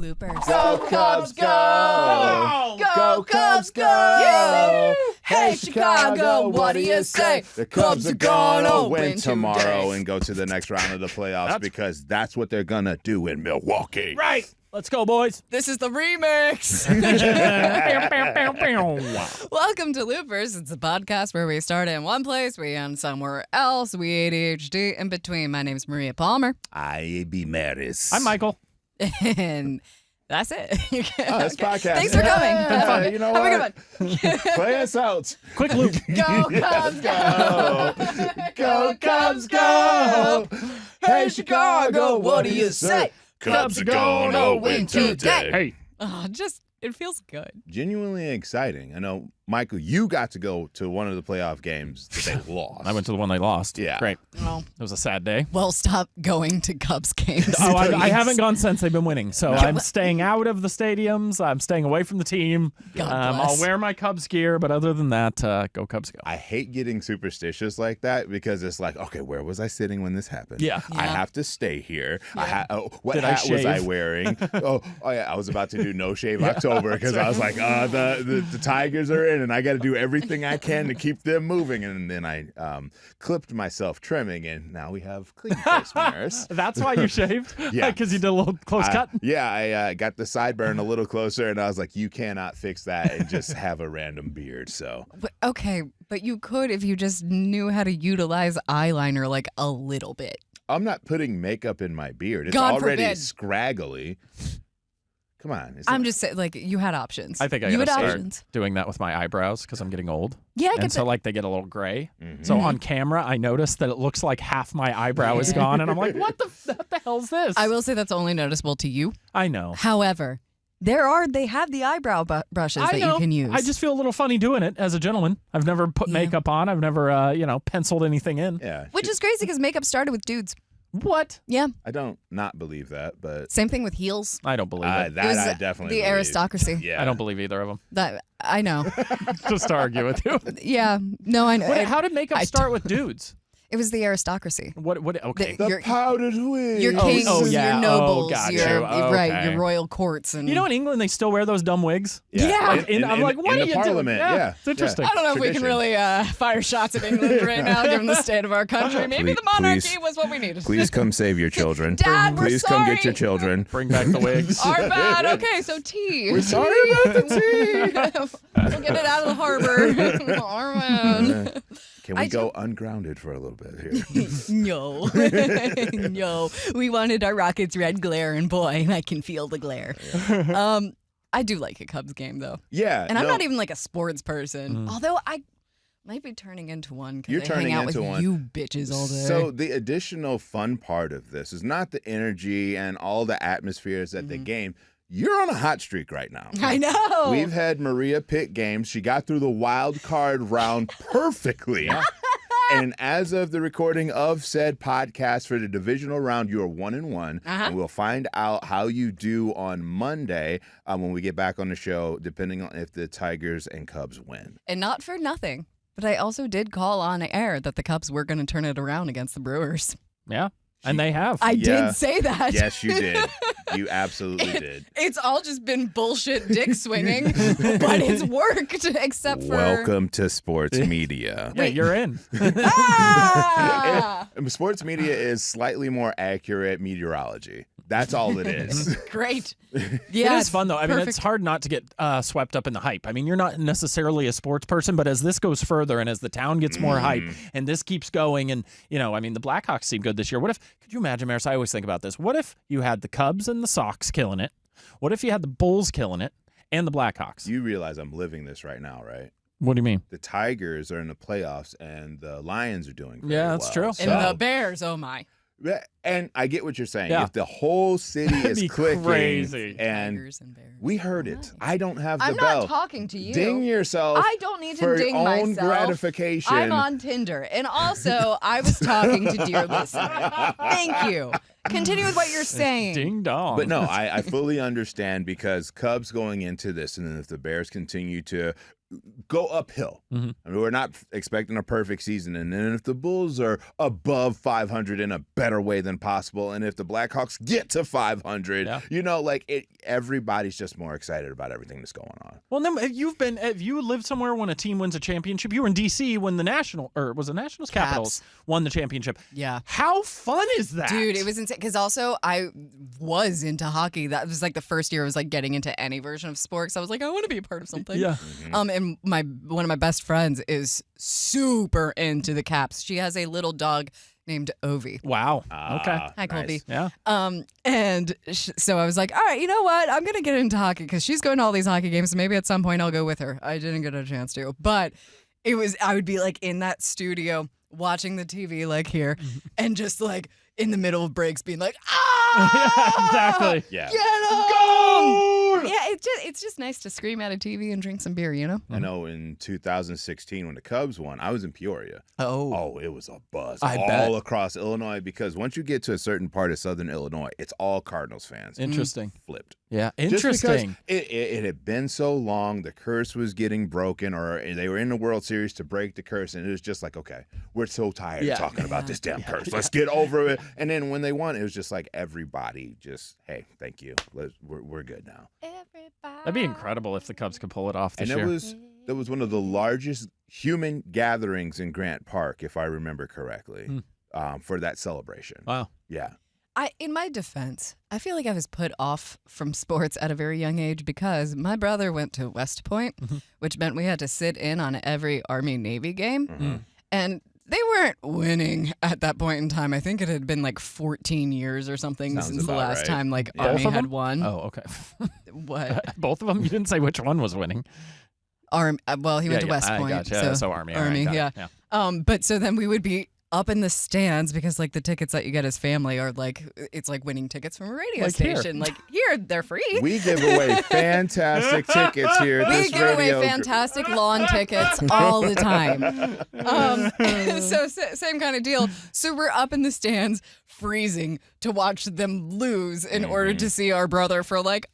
Bloopers. Go Cubs, go! Go Cubs, go! Hey, Chicago, what do you say? The Cubs are gonna win tomorrow and go to the next round of the playoffs because that's what they're gonna do in Milwaukee. Right. Let's go, boys. This is the remix. Welcome to Loopers. It's a podcast where we start in one place, we end somewhere else. We ADHD in between. My name's Maria Palmer. I be Maris. I'm Michael. And that's it. This podcast. Thanks for coming. Yeah, you know Have a what? good one. Play us out. Quick loop. Go Cubs, go! Go Cubs, go! Hey, Chicago, what do you say? Cubs are gonna win today. Hey. Oh, it feels good. Genuinely exciting. I know, Michael, you got to go to one of the playoff games that they lost. I went to the one they lost. Yeah. Great. Oh, It was a sad day. well, stop going to Cubs games. Oh, I please. haven't gone since they've been winning, so I'm staying out of the stadiums. I'm staying away from the team. God I'll bless. wear my Cubs gear, but other than that, go Cubs, go. I hate getting superstitious like that because it's like, okay, where was I sitting when this happened? Yeah. I Yeah. have to stay here. What Did I hat was I shave? wearing? oh, yeah, I was about to do No Shave October because I was like, the Tigers are in and I got to do everything I can to keep them moving. And then I clipped myself trimming and now we have clean face mirrors. That's why you shaved? Yeah. Because you did a little close cut? I got the sideburn a little closer and I was like, you cannot fix that and just have a random beard. So Okay, but you could if you just knew how to utilize eyeliner like a little bit. I'm not putting makeup in my beard. It's God already forbid. scraggly. Come on. I'm just saying, like, you had options. I think I you gotta had start options. doing that with my eyebrows because I'm getting old. Yeah, I And get so, that. like, they get a little gray. Mhm. So on camera, I noticed that it looks like half my eyebrow is gone. And I'm like, what the hell's this? I will say that's only noticeable to you. I know. However, they have the eyebrow brushes I that know. you can use. I just feel a little funny doing it as a gentleman. I've never put Yeah. makeup on. I've never, penciled anything in. Yeah. Which is crazy because makeup started with dudes. What? Yeah, I don't not believe that, but same thing with heels. I don't believe it. that It was I definitely the believe. aristocracy. Yeah. I don't believe either of them. That I know. Just to argue with you. Yeah, no, I know. How did makeup I start with dudes? It was the aristocracy. What? Okay. The- The Your- powdered wig. Your kings, yeah. your nobles, got your you. right, Okay. your royal courts, and You know, in England, they still wear those dumb wigs. Yeah. I'm like, what in are the you parliament, doing? yeah. It's interesting. I don't know if we can Tradition. really fire shots at England right now, given the state of our country. Maybe the monarchy was what we needed. Please come save your children. Dad, we're Please come get sorry. your children. Bring back the wigs. Our bad. Okay, so tea. We're sorry about the tea. We'll get it out of the harbor. Our bad. Can we go ungrounded for a little bit here? No. No. We wanted our rockets red glare, and boy, I can feel the glare. I do like a Cubs game, though. Yeah. And I'm no, not even like a sports person, although I might be turning into one You're because I hang turning out with into one. you bitches all day. So the additional fun part of this is not the energy and all the atmospheres at the game. You're on a hot streak right now. I know. We've had Maria pick games. She got through the wild card round perfectly. And as of the recording of said podcast for the divisional round, you are 1-1. And we'll find out how you do on Monday when we get back on the show, depending on if the Tigers and Cubs win. And not for nothing, but I also did call on air that the Cubs were going to turn it around against the Brewers. Yeah, and they have. I Yeah. did say that. Yes, you did. You absolutely did. It's all just been bullshit dick swinging, but it's worked, except for... Welcome to sports media. Yeah, you're in. Ah! Sports media is slightly more accurate meteorology. That's all it is. Great. Yeah, It is fun, though. I mean, it's perfect. hard not to get swept up in the hype. I mean, you're not necessarily a sports person, but as this goes further and as the town gets more hype and this keeps going and, I mean, the Blackhawks seem good this year. Could you imagine, Maris, I always think about this. What if you had the Cubs and the Sox killing it? What if you had the Bulls killing it and the Blackhawks? You realize I'm living this right now, right? What do you mean? The Tigers are in the playoffs and the Lions are doing very Yeah, that's well. true. And So- the Bears, oh my. And I get what you're saying. Yeah. If the whole city That'd is be clicking crazy. and Tigers and Bears. we heard it. I don't have the I'm bell. not talking to you. Ding yourself. I don't need to for ding own myself. gratification. I'm on Tinder. And also, I was talking to dear listener. Thank you. Continue with what you're saying. Ding dong. But no, I fully understand because Cubs going into this, and then if the Bears continue to go uphill, I mean, we're not expecting a perfect season, and then if the Bulls are above 500 in a better way than possible, and if the Blackhawks get to 500, Yeah. like everybody's just more excited about everything that's going on. Well, then have you lived somewhere when a team wins a championship? You were in D.C. when the Nationals Capitals won the championship. Yeah. How fun is that? Dude, it was insane. Because also I was into hockey. That was like the first year I was like getting into any version of sports. I was like, I want to be a part of something. Yeah. And one of my best friends is super into the Caps. She has a little dog named Ovi. Wow. Okay. Hi, Colby. Yeah. So I was like, all right, you know what? I'm going to get into hockey because she's going to all these hockey games. So maybe at some point I'll go with her. I didn't get a chance to. But I would be like in that studio watching the TV like here and just like in the middle of breaks being like, Exactly. Yeah. Get 'em! Goal! Yeah, it's just nice to scream at a TV and drink some beer, you know? I know in 2016 when the Cubs won, I was in Peoria. Oh, it was a buzz I all bet. across Illinois because once you get to a certain part of Southern Illinois, it's all Cardinals fans. Interesting. Flipped. Yeah. Just Interesting. because it had been so long, the curse was getting broken, or they were in the World Series to break the curse, and it was just like, okay, we're so tired of talking about this damn curse. Let's get over it. And then when they won, it was just like everybody just, hey, thank you. We're good now. That'd be incredible if the Cubs could pull it off this And year. that was one of the largest human gatherings in Grant Park, if I remember correctly, for that celebration. Wow. Yeah. In my defense, I feel like I was put off from sports at a very young age because my brother went to West Point, which meant we had to sit in on every Army-Navy game. And they weren't winning at that point in time. I think it had been like 14 years or something Sounds since the about last right. time like Both Army of had them? won. Oh, okay. What? Both of them? You didn't say which one was winning. Well, he went to West I Point. gotcha. So Army. all right, Army, got it. yeah. But so then we would be up in the stands because like the tickets that you get as family are like it's like winning tickets from a radio Like here. station. Like here, they're free. We give away fantastic tickets here at We this give away radio. fantastic lawn tickets all the time. So same kind of deal. So we're up in the stands freezing to watch them lose in order to see our brother for like,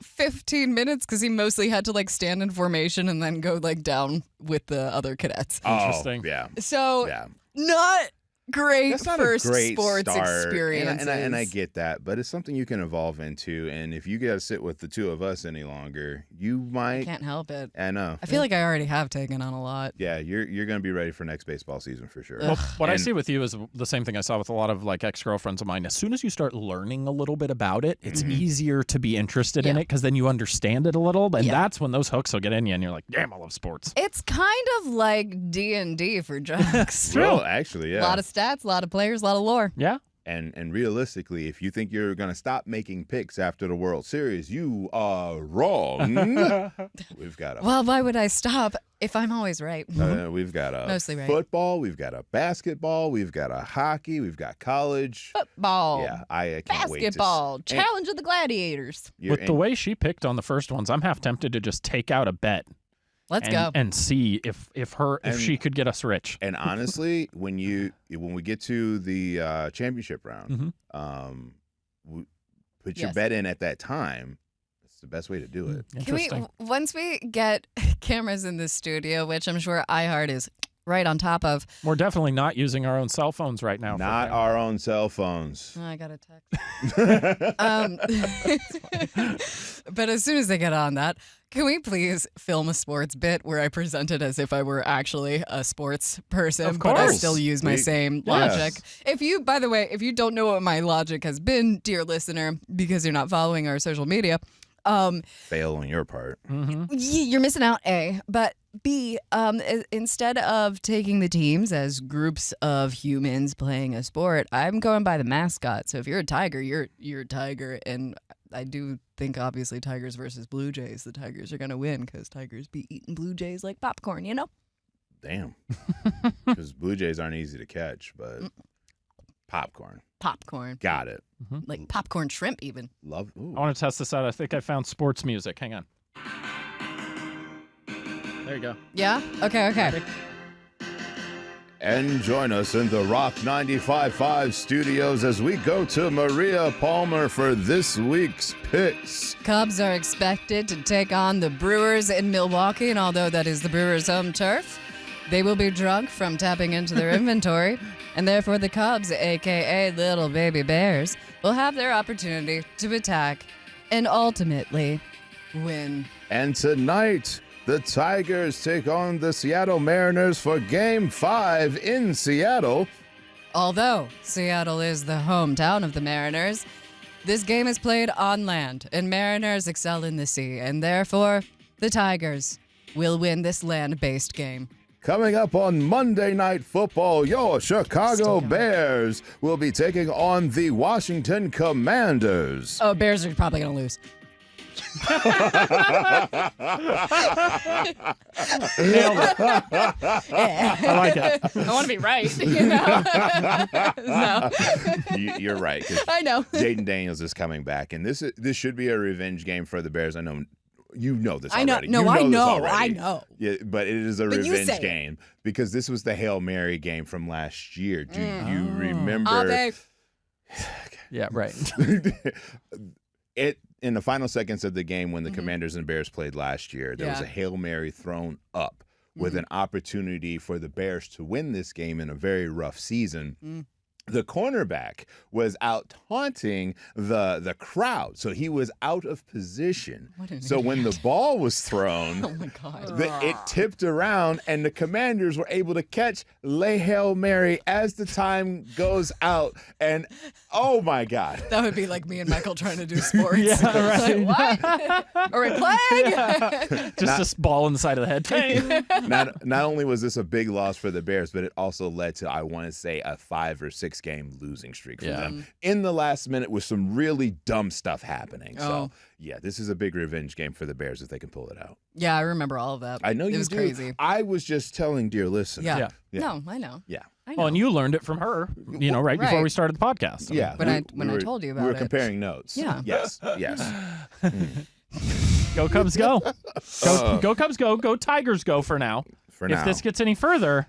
15 minutes because he mostly had to like stand in formation and then go like down with the other cadets. Interesting. Yeah. So Yeah. not great That's not first a great sports start. experiences. And I get that, but it's something you can evolve into. And if you got to sit with the two of us any longer, you might. Can't help it. I know. I feel like I already have taken on a lot. Yeah, you're going to be ready for next baseball season for sure. Well, what I And- see with you is the same thing I saw with a lot of like ex-girlfriends of mine. As soon as you start learning a little bit about it, it's easier to be interested in Yeah. it because then you understand it a little, and Yeah. that's when those hooks will get in you, and you're like, damn, I love sports. It's kind of like D&D for drugs. Well, actually, yeah. A lot of stats, a lot of players, a lot of lore. Yeah. And realistically, if you think you're going to stop making picks after the World Series, you are wrong. We've got a Well, why would I stop if I'm always right? we've got a Mostly right. football, we've got a basketball, we've got a hockey, we've got college. Football. Yeah, I can't wait to Basketball. Challenge of the Gladiators. With the way she picked on the first ones, I'm half tempted to just take out a bet Let's and, go. and see if she could get us rich. And honestly, when we get to the championship round, put your Yes. bet in at that time. It's the best way to do it. Can we, Interesting. once we get cameras in the studio, which I'm sure iHeart is right on top of. We're definitely not using our own cell phones right now. Not our own cell phones. Oh, I got a text. But as soon as they get on that, can we please film a sports bit where I present it as if I were actually a sports person, Of but I course. still use my same logic? If you, by the way, if you don't know what my logic has been, dear listener, because you're not following our social media, Fail on your part. you're missing out, A. But B, instead of taking the teams as groups of humans playing a sport, I'm going by the mascot. So if you're a tiger, you're a tiger. And I do think, obviously, Tigers versus Blue Jays, the Tigers are going to win because Tigers be eating Blue Jays like popcorn, you know? Damn. Because Blue Jays aren't easy to catch, but popcorn. Popcorn. Got it. Like popcorn shrimp, even. Love. Ooh. I want to test this out. I think I found sports music. Hang on. There you go. Yeah? Okay. And join us in the Rock 95.5 studios as we go to Maria Palmer for this week's picks. Cubs are expected to take on the Brewers in Milwaukee, and although that is the Brewers' home turf, they will be drunk from tapping into their inventory, and therefore the Cubs, a.k.a. Little Baby Bears, will have their opportunity to attack and ultimately win. And tonight, the Tigers take on the Seattle Mariners for Game 5 in Seattle. Although Seattle is the hometown of the Mariners, this game is played on land, and Mariners excel in the sea, and therefore, the Tigers will win this land-based game. Coming up on Monday Night Football, your Chicago Bears will be taking on the Washington Commanders. Oh, Bears are probably going to lose. Nailed it. I like it. I want to be right, you know? No. You're right. 'Cause I know. Jaden Daniels is coming back, and this should be a revenge game for the Bears. I know you know this already. I know. You I this know. already. I know. Yeah, but it is a But you revenge say it. game because this was the Hail Mary game from last year. Do you remember? Ave. Yeah, right. It in the final seconds of the game when the Commanders and Bears played last year, there was Yeah. a Hail Mary thrown up with an opportunity for the Bears to win this game in a very rough season. The cornerback was out taunting the crowd, so he was out of position. What an So when the idiot. ball was thrown, Oh, my God. it tipped around, and the Commanders were able to catch lay Hail Mary as the time goes out. And oh my God. That would be like me and Michael trying to do sports. Yeah, right. Like, what? Are we playing? Just a ball in the side of the head. Dang. Not only was this a big loss for the Bears, but it also led to, I want to say, a 5 or 6 game losing streak for them in the last minute with some really dumb stuff happening. So, yeah, this is a big revenge game for the Bears if they can pull it out. Yeah, I remember all of that. I know it you was do. crazy. I was just telling dear listener. Yeah. Yeah. No, I know. Yeah. I know. Oh, and you learned it from her, right before Right. we started the podcast. Yeah. When I told you about we were it. comparing notes. Yeah. Yes. Yes. Go Cubs, go. Go Cubs, go. Go Tigers, go for now. For now. If this gets any further,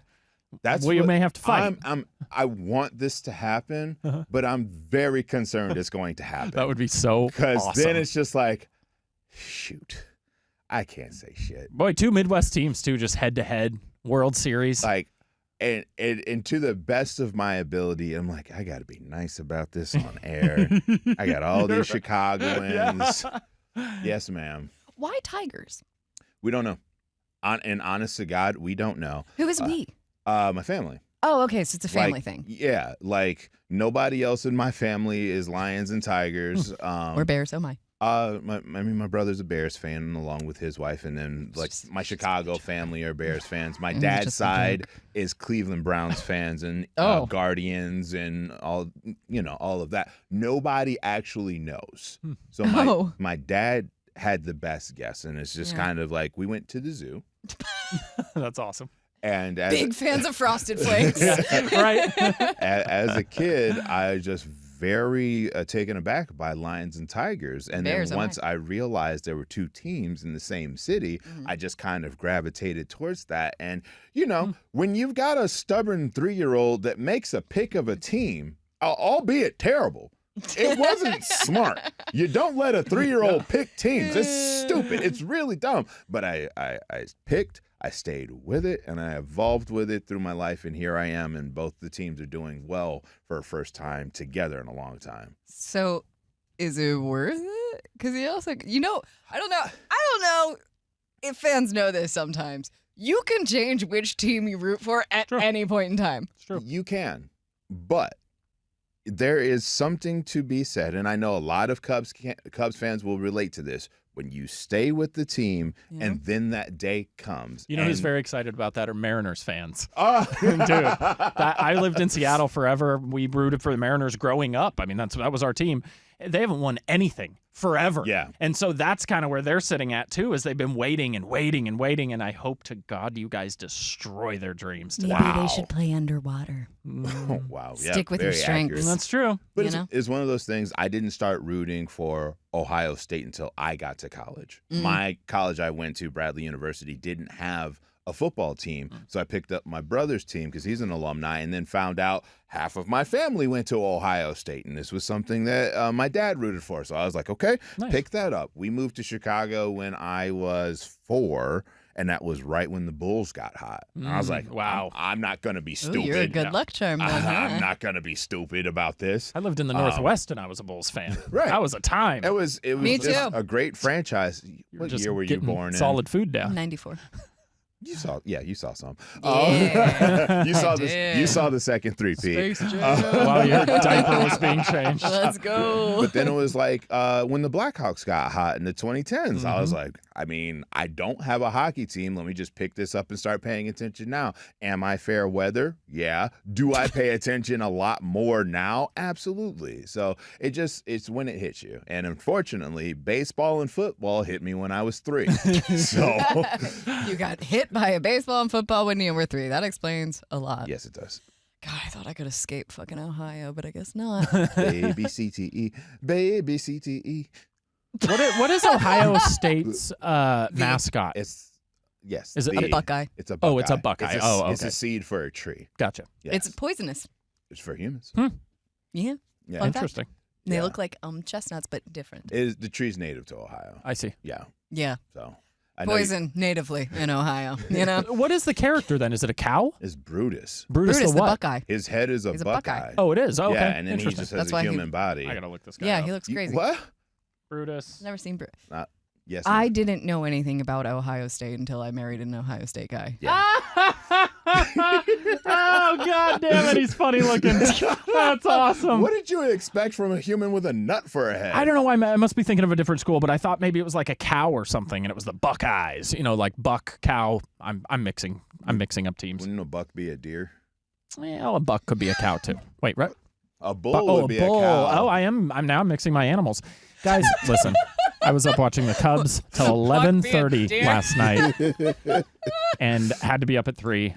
That's we what may have to fight. I want this to happen, but I'm very concerned it's going to happen. That would be so Because awesome. then it's just like, shoot, I can't say shit. Boy, 2 Midwest teams, too, just head-to-head World Series. Like, and to the best of my ability, I'm like, I got to be nice about this on air. I got all these Chicagoans. Yes, ma'am. Why Tigers? We don't know. And honest to God, we don't know. Who is we? My family. Oh, okay. So it's a family Like, thing. Yeah, like nobody else in my family is Lions and Tigers. Or Bears. Oh, my. My brother's a Bears fan along with his wife, and then like my Chicago family are Bears fans. My dad's just a side is Cleveland Browns fans and Guardians and all of that. Nobody actually knows. So my dad had the best guess, and it's just kind of like we went to the zoo. That's awesome. And as Big fans of Frosted Flakes. Right? as a kid, I just very taken aback by Lions and Tigers. And Bears, then once I realized there were 2 teams in the same city, I just kind of gravitated towards that. And, when you've got a stubborn 3-year-old that makes a pick of a team, albeit terrible, it wasn't smart. You don't let a 3-year-old pick teams. It's stupid. It's really dumb. But I picked. I stayed with it, and I evolved with it through my life, and here I am, and both the teams are doing well for a first time together in a long time. So is it worth it? Because I don't know if fans know this sometimes. You can change which team you root for at any point in time. It's true. You can, but there is something to be said, and I know a lot of Cubs fans will relate to this. When you stay with the team and then that day comes. You know who's very excited about that are Mariners fans. Oh, Dude, I lived in Seattle forever. We rooted for the Mariners growing up. I mean, that was our team. They haven't won anything forever. Yeah. And so that's kind of where they're sitting at, too, is they've been waiting and waiting and waiting, and I hope to God you guys destroy their dreams today. Maybe they should play underwater. Oh, wow. Stick with your very strengths. accurate. That's true. But You know? it's one of those things. I didn't start rooting for Ohio State until I got to college. My college I went to, Bradley University, didn't have a football team. So I picked up my brother's team because he's an alumni, and then found out half of my family went to Ohio State. And this was something that my dad rooted for. So I was like, okay, Nice. pick that up. We moved to Chicago when I was 4. and that was right when the Bulls got hot. And I was like, wow. I'm not going to be Ooh, stupid. you're a good luck charm, then, I'm huh? not going to be stupid about this. I lived in the Northwest and I was a Bulls fan. Right. That was a time. It was Me just too. a great franchise. What Just year were you getting born in? solid food down. 94. You saw some. Yeah, you saw I this. did. You saw the second three-peat. While your diaper was being changed. Let's go. But then it was like when the Blackhawks got hot in the 2010s. I was like, I mean, I don't have a hockey team. Let me just pick this up and start paying attention now. Am I fair weather? Yeah. Do I pay attention a lot more now? Absolutely. So it's when it hits you. And unfortunately, baseball and football hit me when I was 3. So You got hit by a baseball and football when you were 3. That explains a lot. yes, it does. God, I thought I could escape fucking Ohio, but I guess not. Baby CTE, baby CTE. What is Ohio State's mascot? Is Is it A Buckeye. It's a Buckeye. Oh, it's a Buckeye. It's okay. a seed for a tree. Gotcha. Yes. It's poisonous. It's for humans. Yeah. Yeah. Fun fact. Interesting. They Yeah. look like chestnuts, but different. The tree's native to Ohio. I see. Yeah. Yeah. So I know Poison natively in Ohio, you know? What is the character then? Is it a cow? it's Brutus. Brutus, Brutus the the what? Buckeye. His head is a He's a Buckeye. Buckeye. Oh, it is. Oh, okay. Yeah, and then he Interesting. just has That's a why he- human body. I gotta look this guy Yeah, up. he looks crazy. What? Brutus. Never seen Brutus. Yes. I didn't know anything about Ohio State until I married an Ohio State guy. Yeah. Oh, god damn it, he's funny looking. That's awesome. What did you expect from a human with a nut for a head? I don't know why I must be thinking of a different school, but I thought maybe it was like a cow or something, and it was the Buckeyes. You know, like buck, cow. I'm mixing up teams. Wouldn't a buck be a deer? Well, a buck could be a cow too. Wait, right? A bull would be a bull. a cow. Oh, I'm now mixing my animals. Guys, listen. I was up watching the Cubs till 11:30 last night, and had to be up at 3.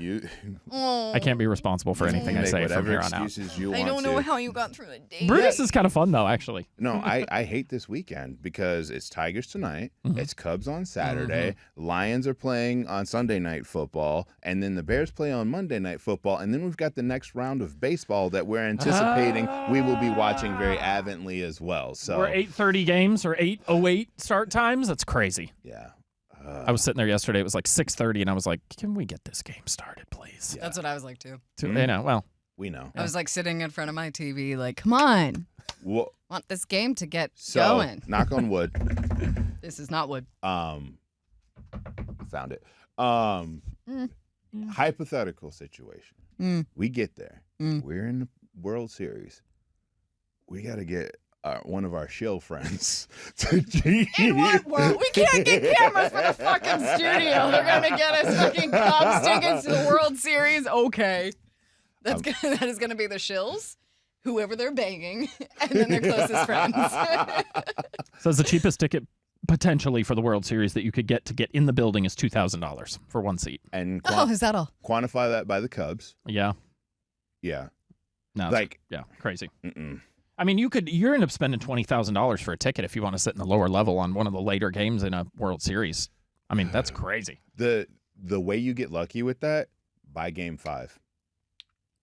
I can't be responsible for anything I Make say from whatever here on out. excuses you I want don't know to. how you got through a day. Brutus is kind of fun though, actually. No, I hate this weekend because it's Tigers tonight, it's Cubs on Saturday, Lions are playing on Sunday Night Football, and then the Bears play on Monday Night Football, and then we've got the next round of baseball that we're anticipating we will be watching very avidly as well. So We're 8:30 games or 8:08 start times. That's crazy. yeah. I was sitting there yesterday. It was like 6:30, and I was like, "Can we get this game started, please?" That's what I was like, too. You know, well, We know. I was like sitting in front of my TV, like, come on. Well, Want this game to get so going. knock on wood. This is not wood. Found it. Hypothetical situation. Mm. We get there. Mm. We're in the World Series. We got to get one of our shill friends to In what world? We can't get cameras for the fucking studio. They're gonna get us fucking Cubs tickets to the World Series. Okay, that is gonna be the shills, whoever they're banging, and then their closest friends. says the cheapest ticket potentially for the World Series that you could get in the building is $2,000 for one seat. And Is that all? quantify that by the Cubs. Yeah. Yeah. No. Like, yeah, crazy. mm-mm. I mean, you're end up spending $20,000 for a ticket if you want to sit in the lower level on one of the later games in a World Series. I mean, that's crazy. The way you get lucky with that, buy game 5.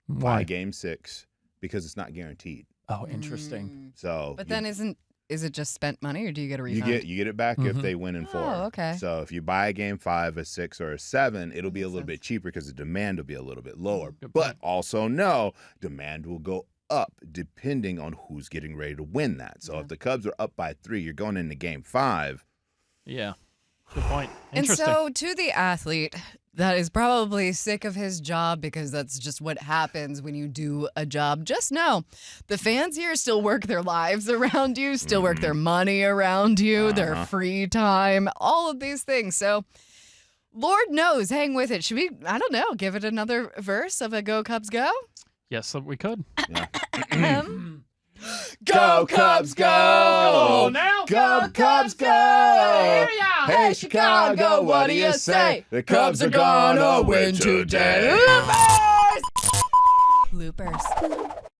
Buy Why? game 6 because it's not guaranteed. Oh, interesting. So But then is it just spent money, or do you get a refund? you get it back if they win in 4. Oh, okay. So if you buy a game 5, a 6, or a 7, it'll be a little bit cheaper because the demand will be a little bit lower. Good But point. also know demand will go up depending on who's getting ready to win that. So if the Cubs are up by 3, you're going into game 5. Yeah. Good point. And Interesting. so, to the athlete that is probably sick of his job because that's just what happens when you do a job, just know the fans here still work their lives around you, still work their money around you, their free time, all of these things. So, Lord knows, hang with it. Should we, I don't know, give it another verse of a Go Cubs Go? Yes, we could. Go Cubs, go! now. Go Cubs, go! Hey Chicago, what do you say? The Cubs are gonna win today. Bloopers.